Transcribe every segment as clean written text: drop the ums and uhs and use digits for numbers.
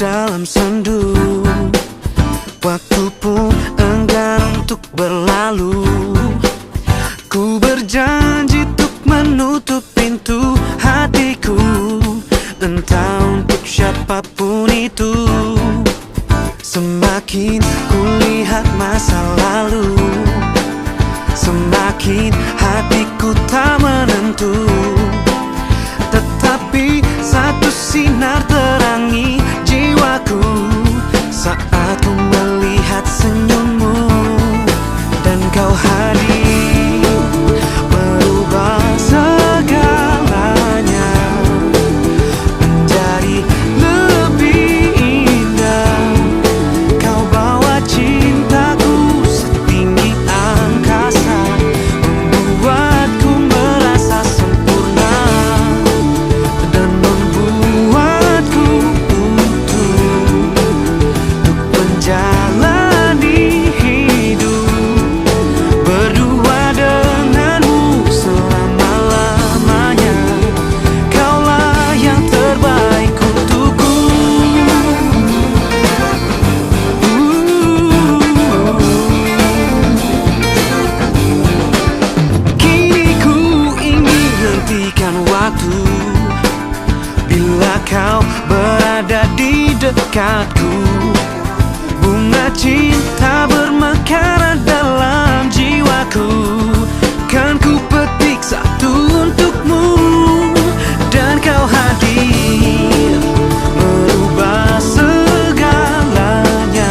dalam sendu. Waktu pun enggan untuk berlalu. Ku berjanji untuk menutup pintu hatiku, entah untuk siapapun itu. Semakin kulihat masa lalu, semakin hatiku tak menentu. Tetapi satu sinar terangi jiwaku saat ku melihat senyummu. Dan kau hadir merubah segalanya menjadi lebih indah. Kau bawa cintaku setinggi angkasa, membuatku merasa sempurna dan membuatku utuh untuk menjalani hidup berdua denganmu selama-lamanya. Kaulah yang terbaik untukku. Kini ku ingin hentikan waktu bila kau berada di dekatku. Bunga cinta bermekaran dalam jiwaku, kan ku petik satu untukmu. Dan kau hadir merubah segalanya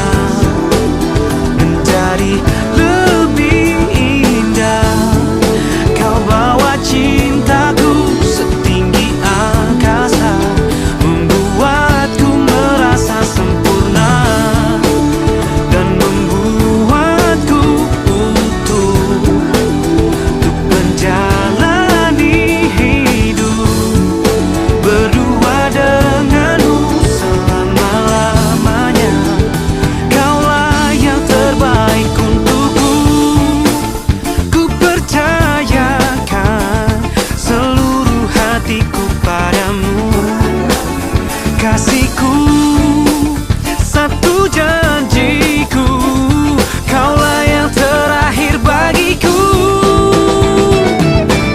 menjadi lebih indah. Kau bawa cintaku setinggi angkasa, membuatku merasa sempurna dan membuatku utuh untuk menjalani hidup berdua denganmu selama-lamanya. Kaulah yang terbaik untukku. Ku percayakan seluruh hatiku padamu, kasihku. Satu janjiku, kaulah yang terakhir bagiku.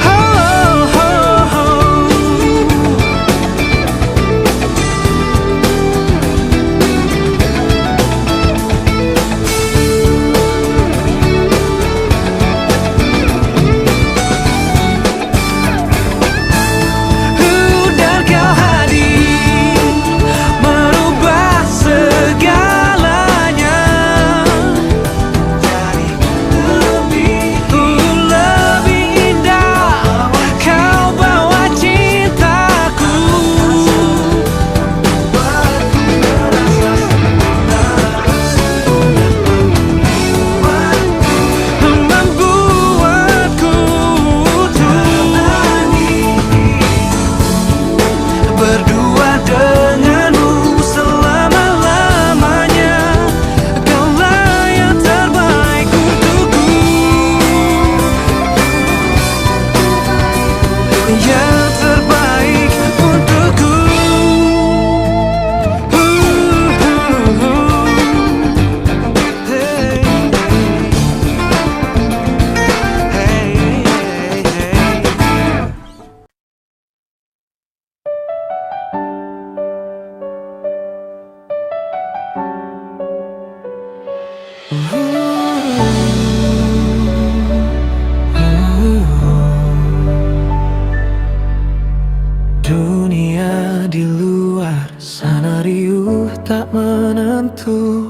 Oh, oh, oh. Dan kau hadir merubah segalanya jadi lebih indah. Kau bawa cintaku membuatku berdua denganmu selama-lamanya. Kaulah yang terbaik untukku, yang terbaik untukku. Hey, hey, hey, hey. Dunia di luar sana riuh tak menentu,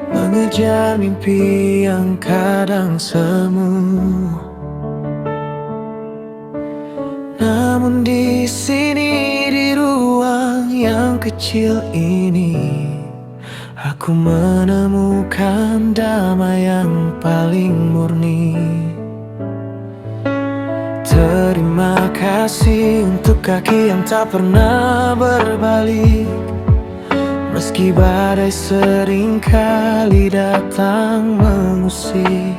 mengejar mimpi yang kadang semu. Namun di sini, di ruang yang kecil ini, aku menemukan damai yang paling murni. Terima kasih untuk kaki yang tak pernah berbalik, meski badai seringkali datang mengusik.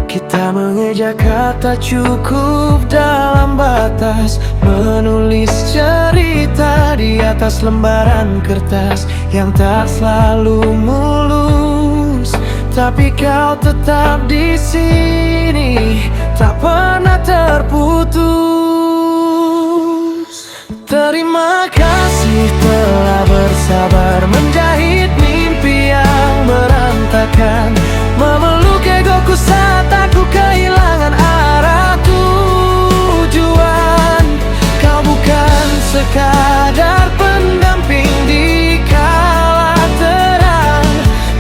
Kita mengejar kata cukup dalam batas, menulis cerita di atas lembaran kertas yang tak selalu mulus. Tapi kau tetap di sini, tak pernah terputus. Terima kasih telah bersabar menjahit mimpi yang berantakan, memeluk egoku saat aku kehilangan arah tujuan. Kau bukan sekadar pendamping di kala terang,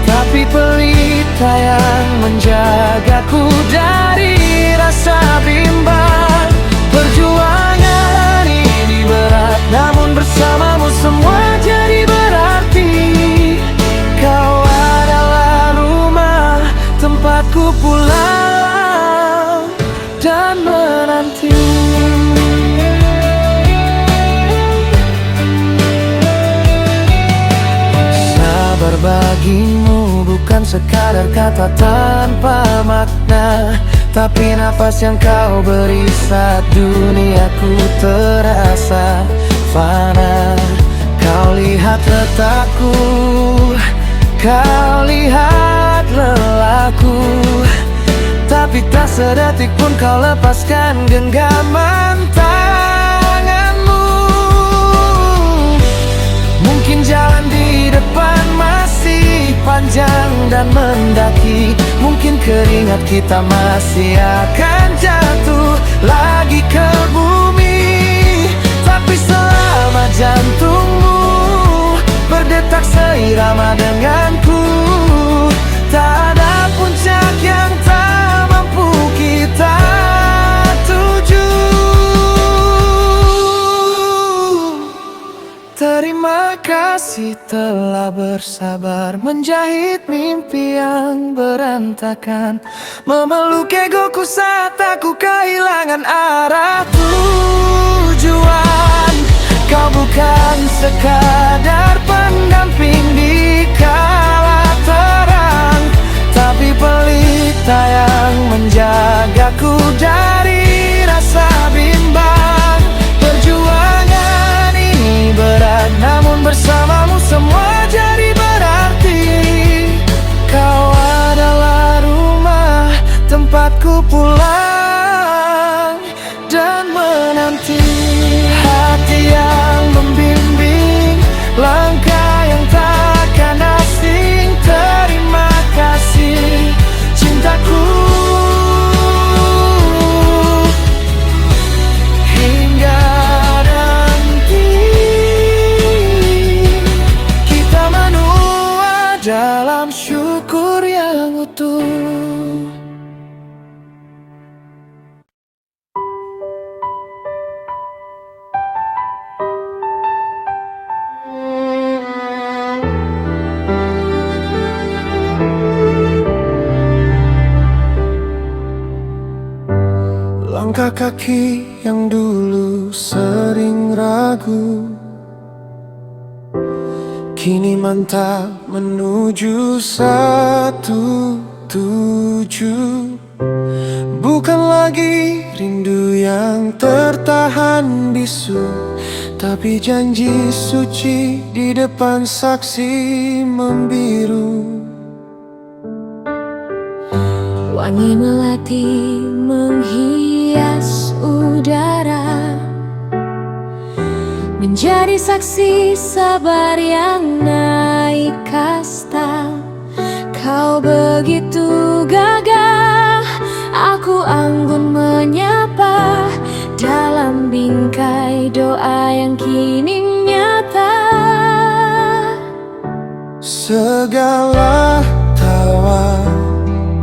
tapi pelita yang menjagaku dari rasa bimbang. Perjuangan ini berat, namun bersamamu semua jadi berarti. Kau adalah rumah tempatku pulang dan menanti. Sabar bagimu bukan sekadar kata tanpa makna, tapi nafas yang kau beri saat duniaku terasa fana. Kau lihat letakku, kau lihat lelahku, tapi tak sedetik pun kau lepaskan genggaman tanganmu. Mungkin jalan di depan masih panjang dan mendaki, mungkin keringat kita masih akan jatuh lagi ke bumi. Tapi selama jantungmu berdetak seirama denganku, tak ada puncak yang tak mampu kita tuju. Terima kasih telah bersabar menjahit mimpi yang berantakan, memeluk egoku saat aku kehilangan arah tujuan. Kau bukan sekadar pendamping di kala terang, tapi pelita yang menjagaku dari rasa bimbang. Perjuangan ini berat, namun bersamamu semua jadi berarti. Kau adalah rumah tempatku pulang dan menanti. Hati yang membimbing, langkah yang takkan asing. Terima kasih cintaku, hingga nanti kita menua dalam syukur yang utuh. Langkah kaki yang dulu sering ragu, kini mantap menuju satu tuju. Bukan lagi rindu yang tertahan bisu, tapi janji suci di depan saksi membiru. Wangi melati menghias udara, menjadi saksi sabar yang naik kasta. Kau begitu gagah, aku anggun menyapa dalam bingkai doa yang kini nyata. Segala tawa,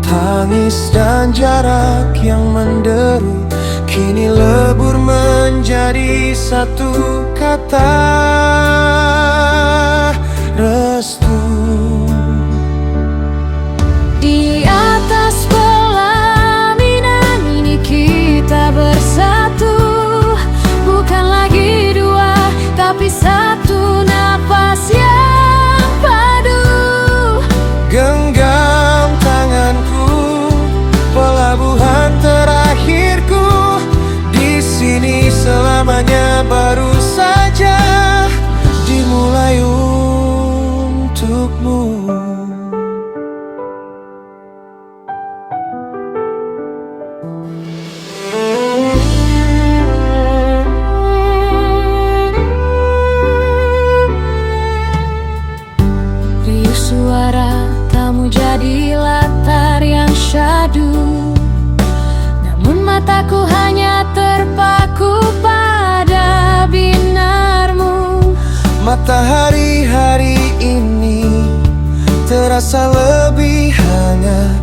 tangis dan jarak yang menderu, kini lebur menjadi satu kata restu. Di atas pelaminan ini kita bersatu, bukan lagi dua, tapi satu napas yang padu. Genggam tanganku, pelabuhan terakhirku. Di sini selamanya baru saja Matahari hari ini terasa lebih hangat,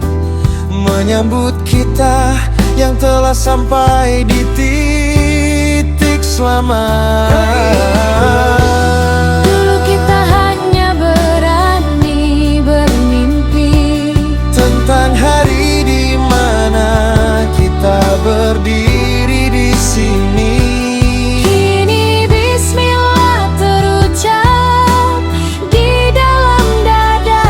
menyambut kita yang telah sampai di titik selamat. Dulu kita hanya berani bermimpi Tentang hari di mana kita berdiri di sini. Kini bismillah terucap di dalam dada,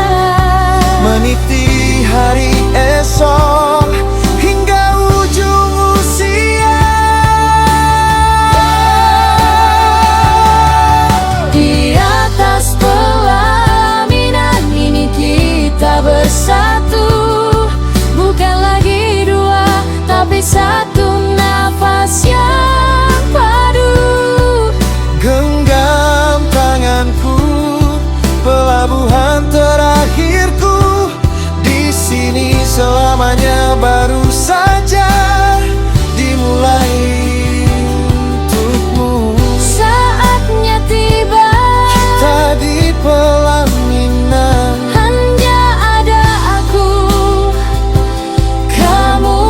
Meniti hari esok hingga ujung usia. di atas pelaminan ini kita bersatu, bukan lagi dua tapi satu nafas yang padu. Genggam tanganku, pelabuhan terakhirku. Di sini selamanya baru saja dimulai untukmu. Saatnya tiba, Kita di pelaminan, hanya ada aku, kamu,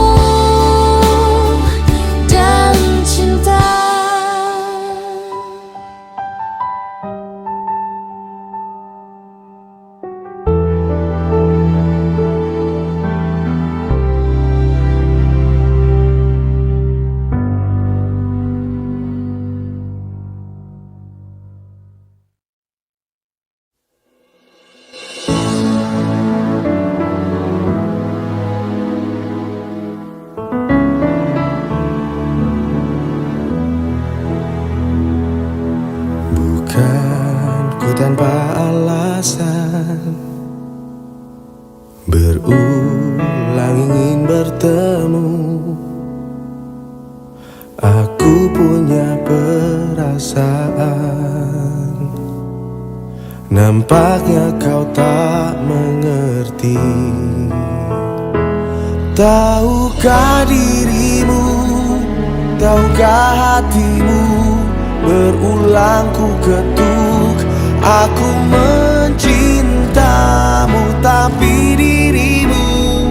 dan cinta. bukan ku tanpa alasan berulang ingin bertemu. Aku punya perasaan, nampaknya kau tak mengerti. Tahukah dirimu, tahukah hatimu, berulang ku ketuk. Aku mencintamu, tapi dirimu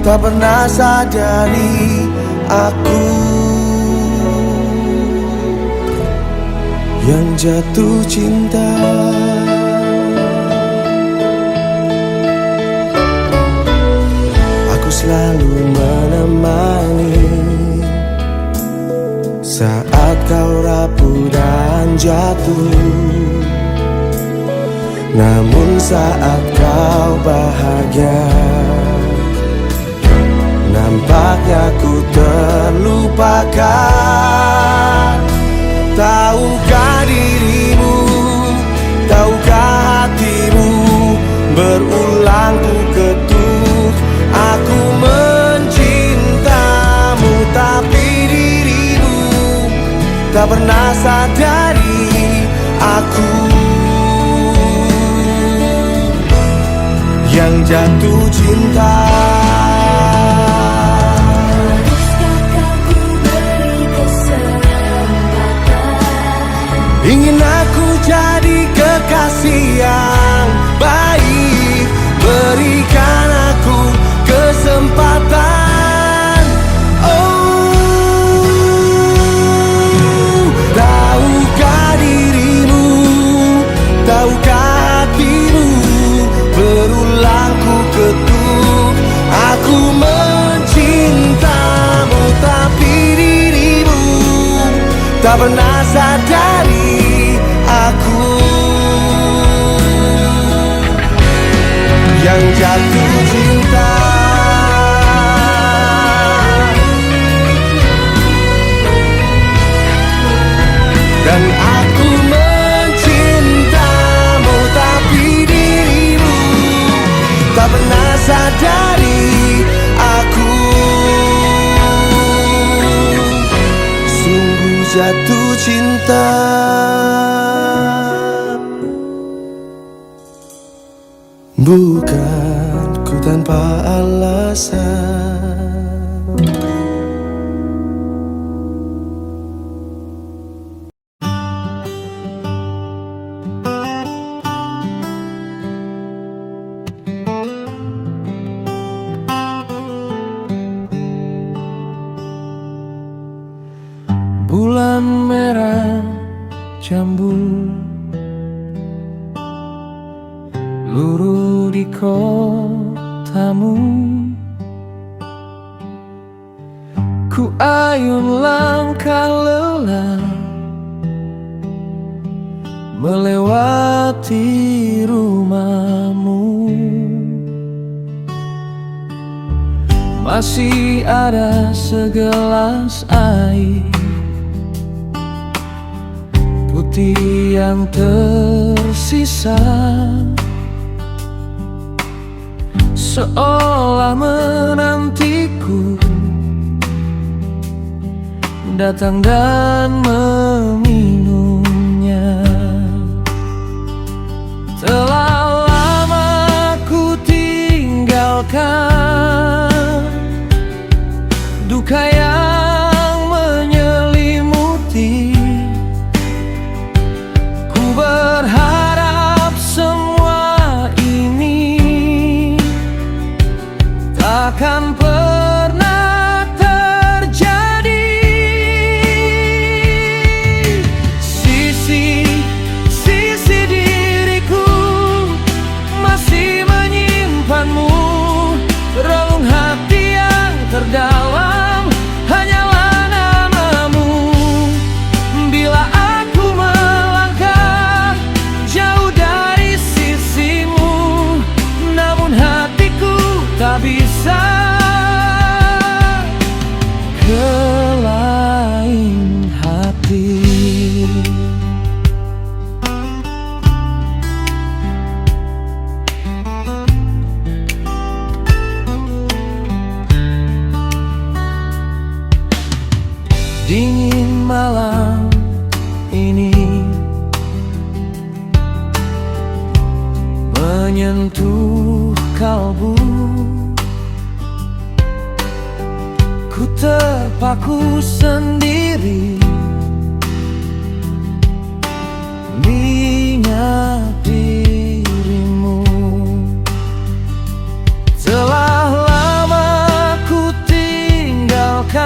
tak pernah sadari. Aku yang jatuh cinta. Aku selalu menemani saat kau rapuh dan jatuh. Namun saat kau bahagia, nampaknya ku terlupakan. Tahukah dirimu, tahukah hatimu, berulang ku ketuk. Aku mencintamu, tapi dirimu tak pernah sadari. Aku yang jatuh cinta. Ingin aku jadi kekasih yang baik, berikan aku kesempatan. Oh, tahukah dirimu, tahukah hatimu, berulang ku ketuk. Aku mencintamu, tapi dirimu tak pernah sadari. Aku yang jatuh cinta. Dan aku mencintamu, tapi dirimu tak pernah sadari. Aku sungguh jatuh cinta. Bukan ku tanpa alasan. bulan merah jambu luruh di kotamu. Ku ayun langkah lelah melewati rumahmu. Masih ada segelas air putih yang tersisa, seolah menantiku datang dan meminumnya. Telah lama ku tinggalkan duka yang menyelimuti. Ku berharap semua ini takkan pernah terjadi. Sisi diriku masih menyimpanmu, relung hati yang terdalam hanyalah namamu. Bila aku melangkah jauh dari sisimu, namun hatiku tak bisa ke lain hati. Dingin malam ini menyentuh kalbu. Ku terpaku sendiri mengingat dirimu. Telah lama ku tinggalkan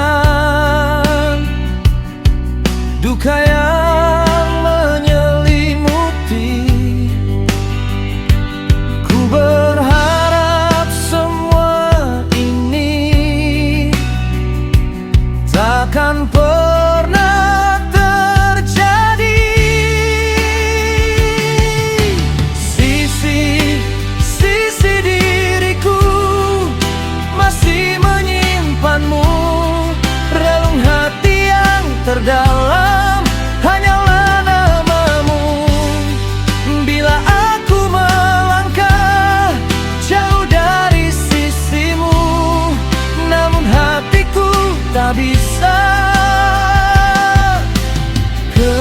duka yang menyelimuti. Ku berharap semua ini takkan pernah terjadi. Sisi diriku masih menyimpanmu, relung hati yang terdalam hanyalah namamu. Bila aku melangkah jauh dari sisimu, namun hatiku tak bisa ke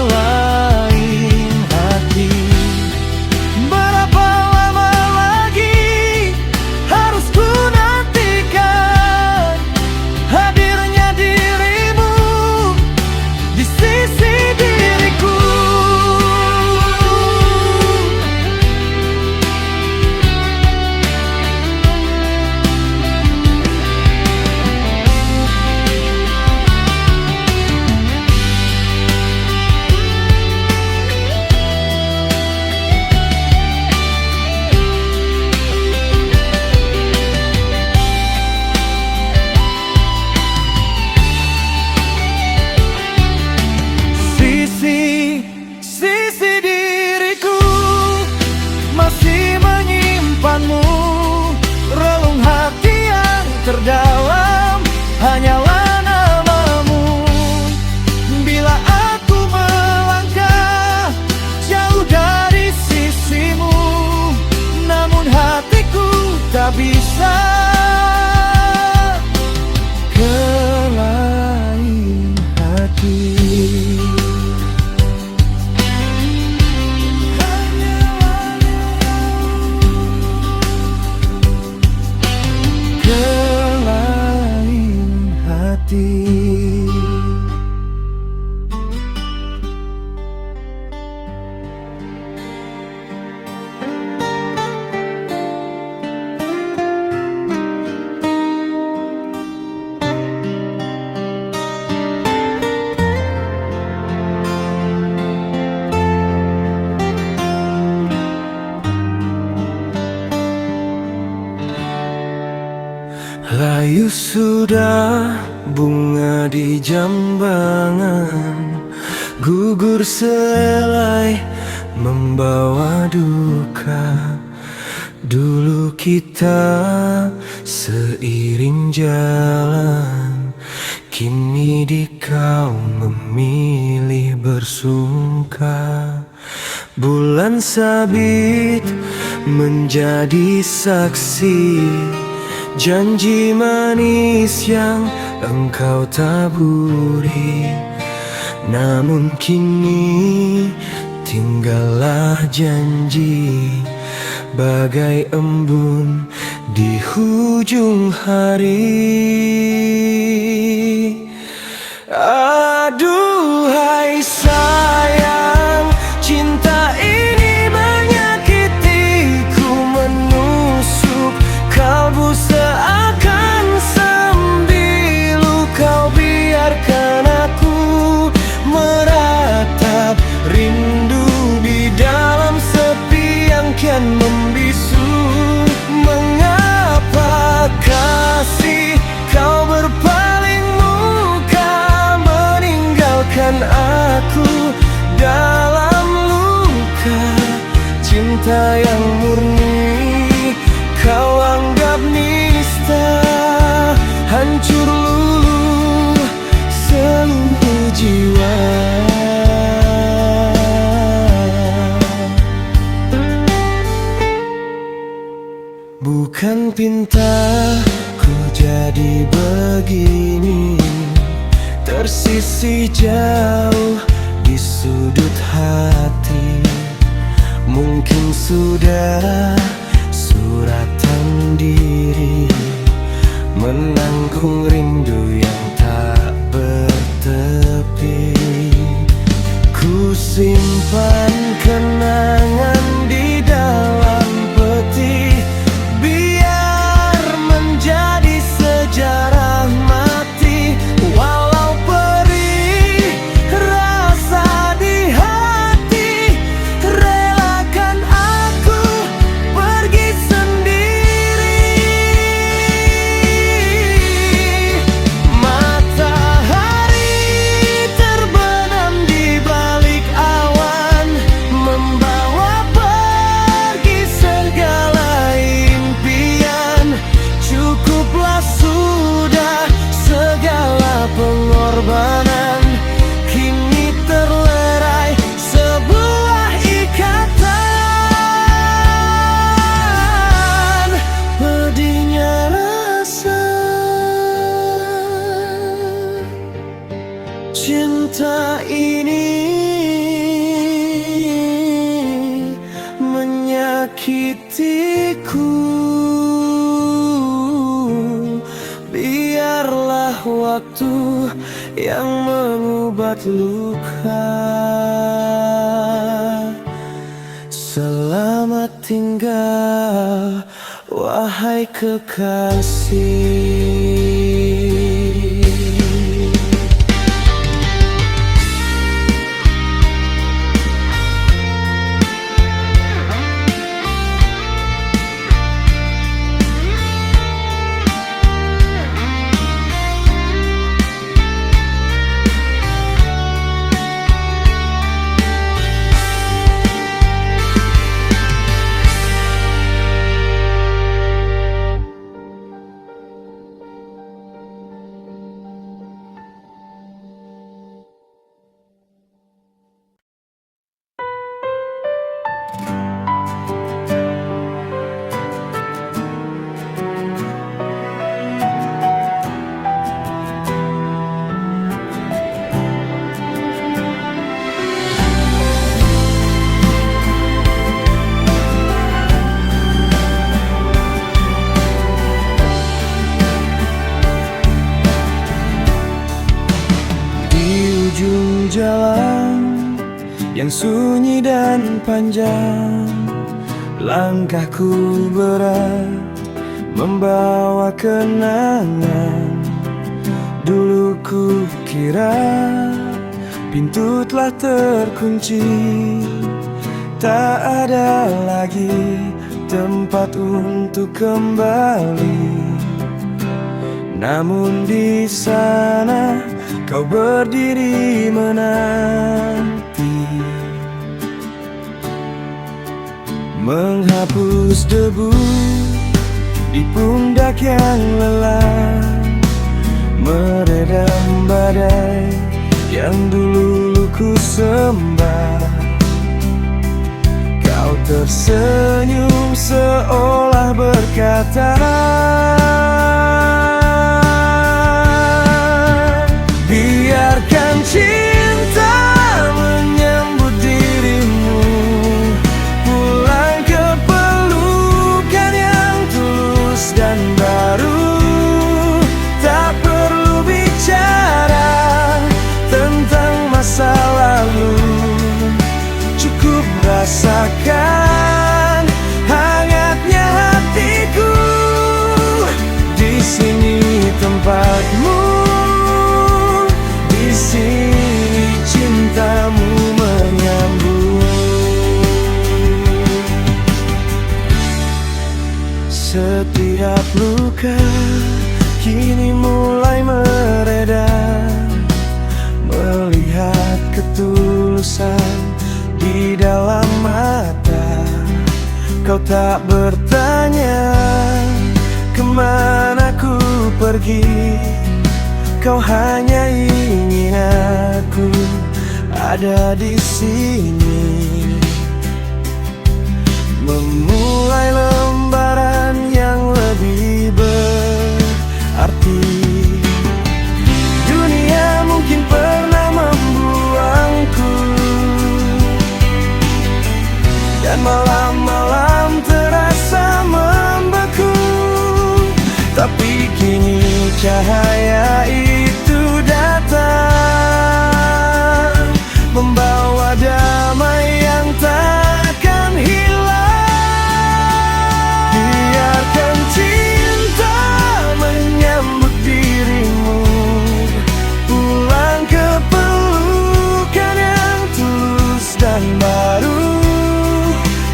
lain hati. Berapa lama lagi harus ku nantikan hadirnya dirimu di sisi diriku. Sisi diriku masih menyimpanmu, relung hati yang terdalam hanyalah namamu. Bila aku melangkah jauh dari sisimu, namun hatiku tak bisa ke lain hati. bunga di jambangan, gugur selai membawa duka. Dulu kita seiring jalan, kini di kau memilih bersungka. Bulan sabit menjadi saksi janji manis yang engkau taburi. Namun kini tinggallah janji, bagai embun di hujung hari. Aduhai sayang, cinta ini menyakitiku, menusuk kalbu seakan sembilu. Kau biarkan aku meratap rindu di dalam sepi yang kian membisu. Mengapa kasih kau berpaling muka, meninggalkan aku dalam luka? Cinta yang murni kau anggap nista, hancur luluh seluruh jiwa. Bukan pinta ku jadi begini, tersisih jauh di sudut hati. Mungkin sudah suratan diri, menanggung rindu yang tak bertepi. Ku simpan kenangan di dalam peti, biar menjadi sejarah mati. Walau perih rasa di hati, relakan aku pergi sendiri. Matahari terbenam di balik awan, membawa pergi segala impian. Cukuplah sudah segala pengorbanan, kini terlerai sebuah ikatan. Pedihnya rasa cinta ini menyakitiku. Biarlah waktu yang mengobat luka. Selamat tinggal wahai kekasih. Jalan yang sunyi dan panjang, langkahku berat membawa kenangan. Dulu ku kira pintu telah terkunci, tak ada lagi tempat untuk kembali. Namun di sana kau berdiri menanti, menghapus debu di pundak yang lelah, meredam badai yang dulu ku sembah. Kau tersenyum seolah berkata, biarkan cinta menyambut dirimu, pulang ke pelukan yang tulus dan baru. Tak perlu bicara tentang masa lalu, cukup rasakan hangatnya hatiku. Di sini tempatmu, di sini cintamu menyambut. Setiap luka kini mulai mereda, melihat ketulusan di dalam mata. Kau tak bertanya kemana ku pergi, kau hanya ingin aku ada di sini, memulai lembaran yang lebih berarti. Dunia mungkin pernah membuangku, dan malam-malam terasa membeku, tapi kini cahaya itu datang, membawa damai yang takkan hilang. Biarkan cinta menyambut dirimu, pulang ke pelukan yang tulus dan baru.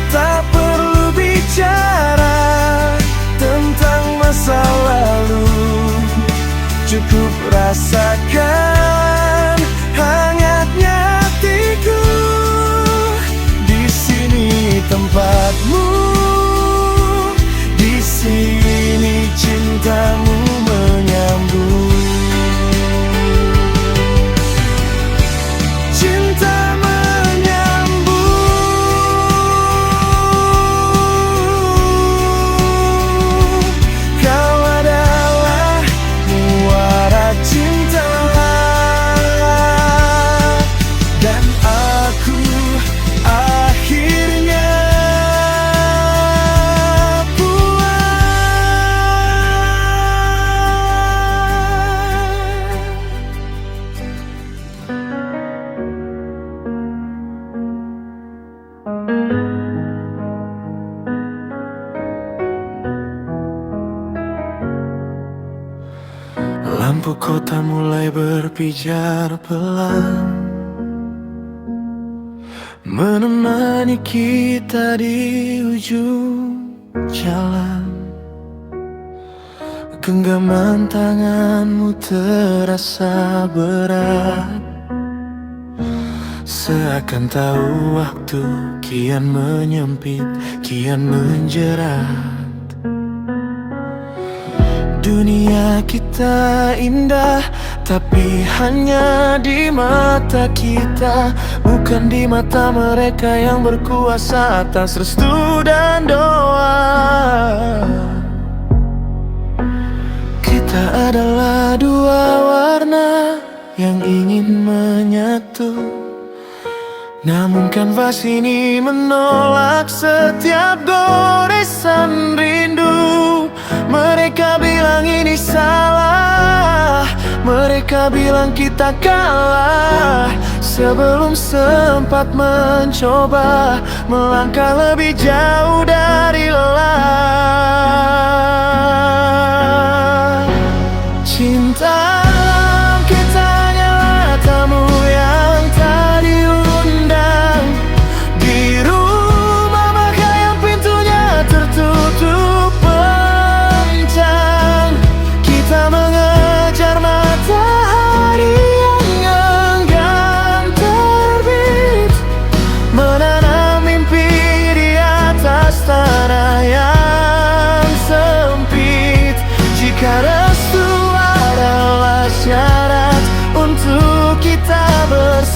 Tak perlu bicara tentang masa lalu, cukup rasakan hangatnya hatiku. Di sini tempatmu, di sini cintamu menyambut. Cinta menyambut, kau adalah muara cinta, dan aku akhirnya lampu kota mulai berpijar pelan, menemani kita di ujung jalan. Genggaman tanganmu terasa berat, seakan tahu waktu kian menyempit, kian menjerat. Dunia kita indah, tapi hanya di mata kita, bukan di mata mereka yang berkuasa atas restu dan doa. Kita adalah dua warna yang ingin menyatu, namun kanvas ini menolak setiap goresan rindu. Mereka bilang ini salah, mereka bilang kita kalah, sebelum sempat mencoba melangkah lebih jauh dari lelah. Cinta kita hanyalah tamu yang tak diundang, di rumah maka yang pintunya tertutup kencang. Kita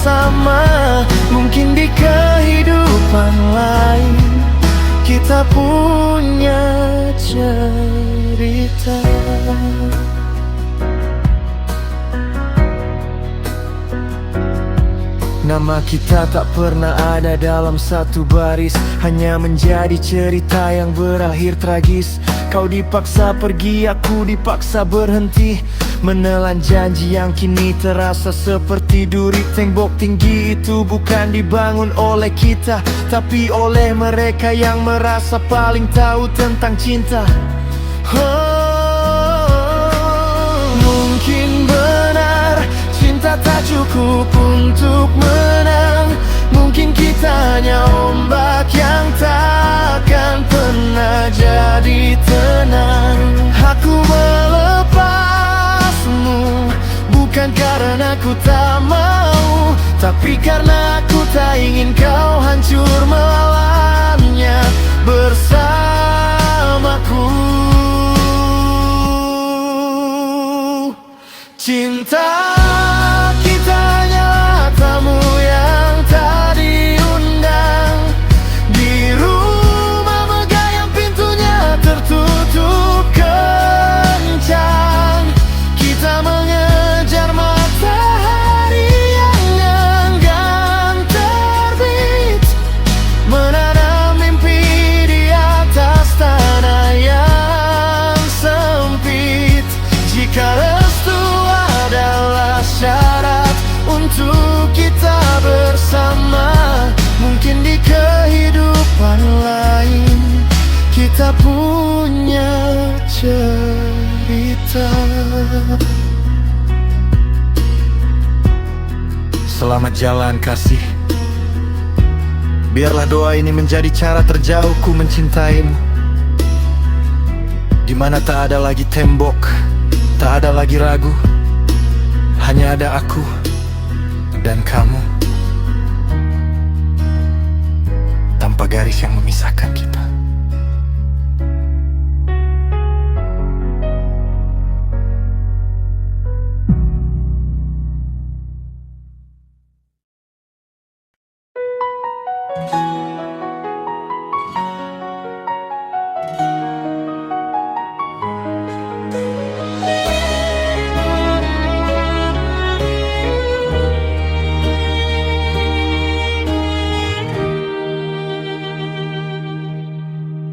bersama. Mungkin di kehidupan lain kita punya cerita. Nama kita tak pernah ada dalam satu baris, hanya menjadi cerita yang berakhir tragis. Kau dipaksa pergi, aku dipaksa berhenti, menelan janji yang kini terasa seperti duri. Tembok tinggi itu bukan dibangun oleh kita, tapi oleh mereka yang merasa paling tahu tentang cinta. Mungkin benar cinta tak cukup untuk menang. Mungkin kita hanya ombak yang takkan pernah jadi tenang. Aku melepasmu bukan karena aku tak mau, tapi karena aku tak ingin kau hancur melawannya bersamaku. Cinta kita hanyalah tamu yang tak diundang, di rumah megah yang pintunya tertutup kencang. Kita mengejar matahari yang enggan terbit, menanam mimpi di atas tanah yang sempit. Jika restu adalah syarat untuk kita bersama, mungkin di kehidupan lain kita punya cerita. Selamat jalan kasih. Biarlah doa ini menjadi cara terjauhku mencintaimu, di mana tak ada lagi tembok, tak ada lagi ragu, hanya ada aku dan kamu, tanpa garis yang memisahkan kita.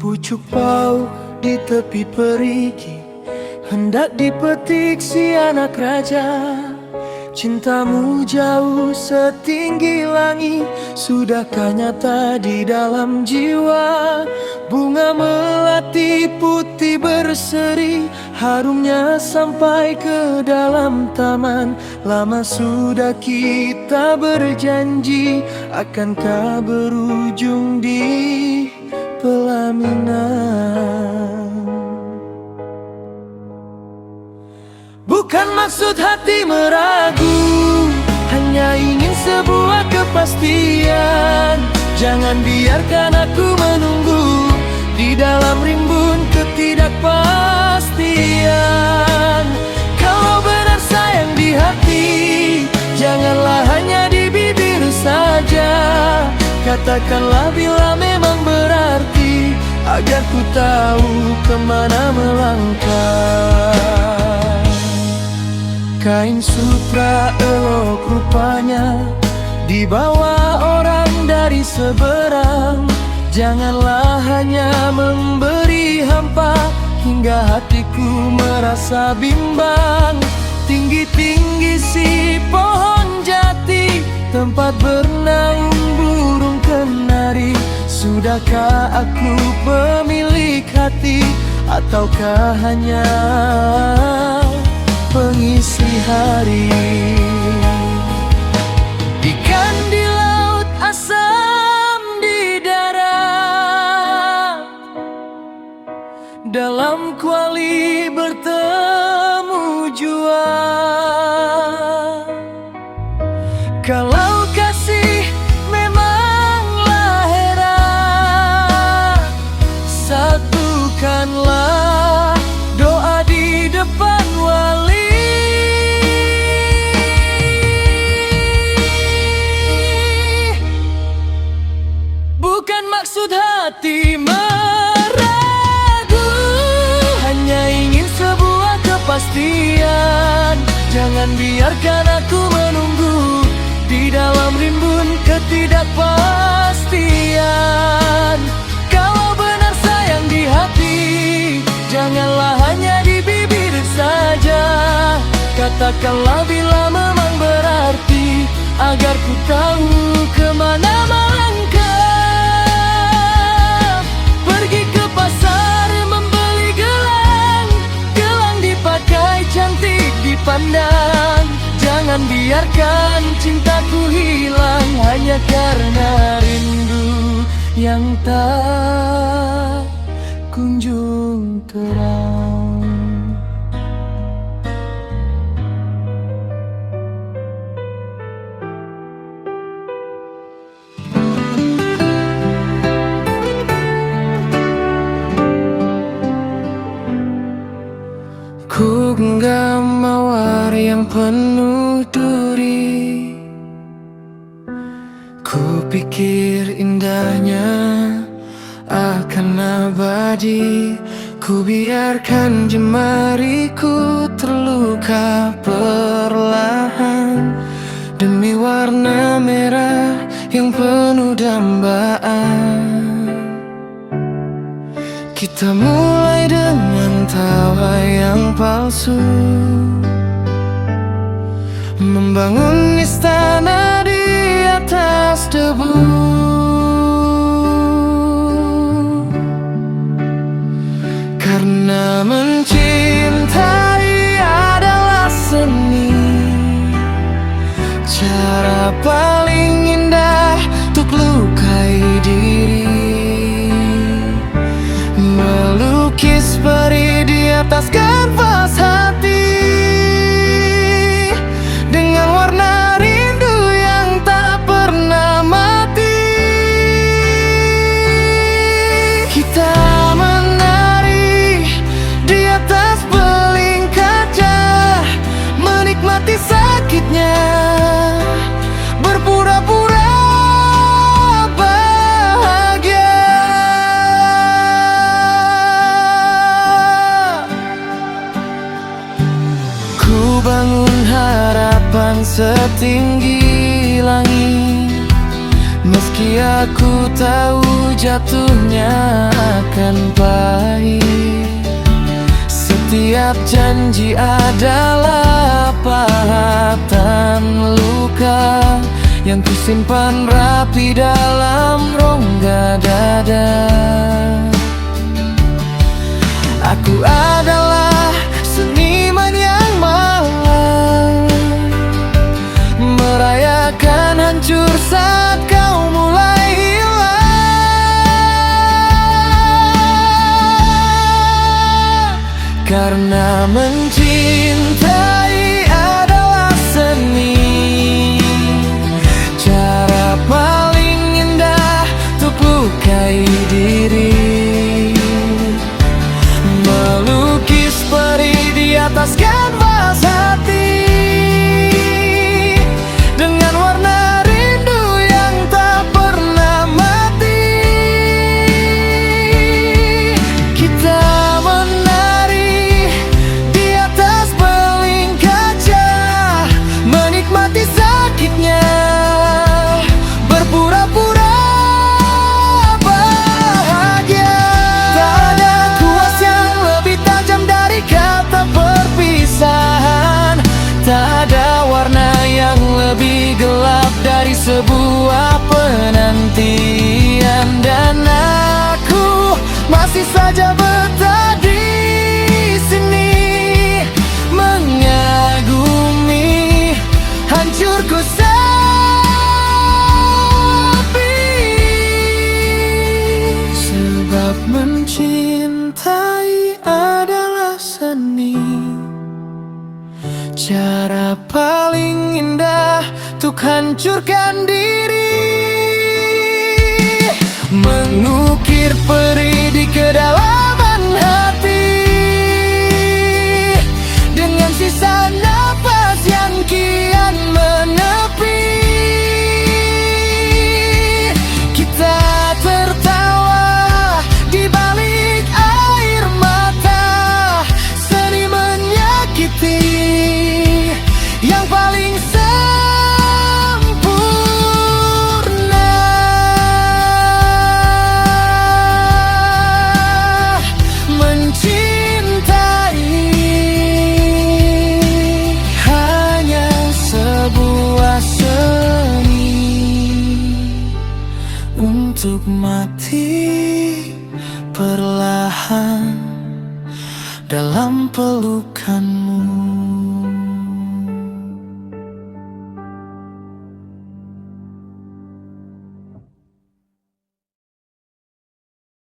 Pucuk pau di tepi perigi, hendak dipetik si anak raja. Cintamu jauh setinggi langit, sudahkah nyata di dalam jiwa? Bunga melati putih berseri, harumnya sampai ke dalam taman. Lama sudah kita berjanji, akankah berujung di pelaminan? Bukan maksud hati meragu, hanya ingin sebuah kepastian. Jangan biarkan aku menunggu di dalam rimbun ketidakpastian. Kalau benar sayang di hati, janganlah hanya di bibir saja. Katakanlah bila memang berarti, agar ku tahu kemana melangkah. Kain sutra elok rupanya, dibawa orang dari seberang. Janganlah hanya memberi hampa, hingga hatiku merasa bimbang. Tinggi-tinggi si pohon jati, tempat bernaung burung kenari. Sudahkah aku pemilik hati, ataukah hanya pengisi hari? Ikan di laut, asam di darat, dalam kuali bertemu jua. Kalau kasih memanglah heran, satukanlah doa di depan wali. hati meragu, hanya ingin sebuah kepastian. Jangan biarkan aku menunggu di dalam rimbun ketidakpastian. Kalau benar sayang di hati, janganlah hanya di bibir saja. Katakanlah bila memang berarti, agar ku tahu kemana melangkah. Pergi ke pasar membeli gelang, gelang dipakai cantik dipandang. Jangan biarkan cintaku hilang hanya karena rindu yang tak kunjung terang. Ku genggam mawar yang penuh duri, ku pikir indahnya akan abadi. Ku biarkan jemariku terluka perlahan demi warna merah yang penuh dambaan. Kita mulai dengan tawa yang palsu, membangun istana di atas debu. Karena mencintai adalah seni, cara paling indah untuk lukai diri. Melukis peri di atas kanvas hati, dengan warna rindu yang tak pernah mati. Kita menari di atas beling kaca, menikmati sakitnya, berpura-pura bangun harapan setinggi langit. Meski aku tahu jatuhnya akan pahit, setiap janji adalah pahatan luka yang kusimpan rapi dalam rongga dada. Aku adalah seniman yang malang, merayakan hancur saat kau mulai hilang. Karena mencintai adalah seni, cara paling indah untuk lukai diri. Melukis peri di atas kanvas hati, dengan warna rindu yang tak pernah mati. Kita menari di atas beling kaca, menikmati sakitnya, berpura-pura bahagia. Tak ada kuas yang lebih tajam dari kata perpisahan, tak ada warna yang lebih gelap dari sebuah penantian. Dan aku masih saja betah di sini, mengagumi hancurku sepi. Sebab mencintai adalah seni, cara paling indah untuk hancurkan diri. Mengukir peri di kedalaman hati, dengan sisa napas yang kian menepi. Kita tertawa untuk mati perlahan dalam pelukanmu.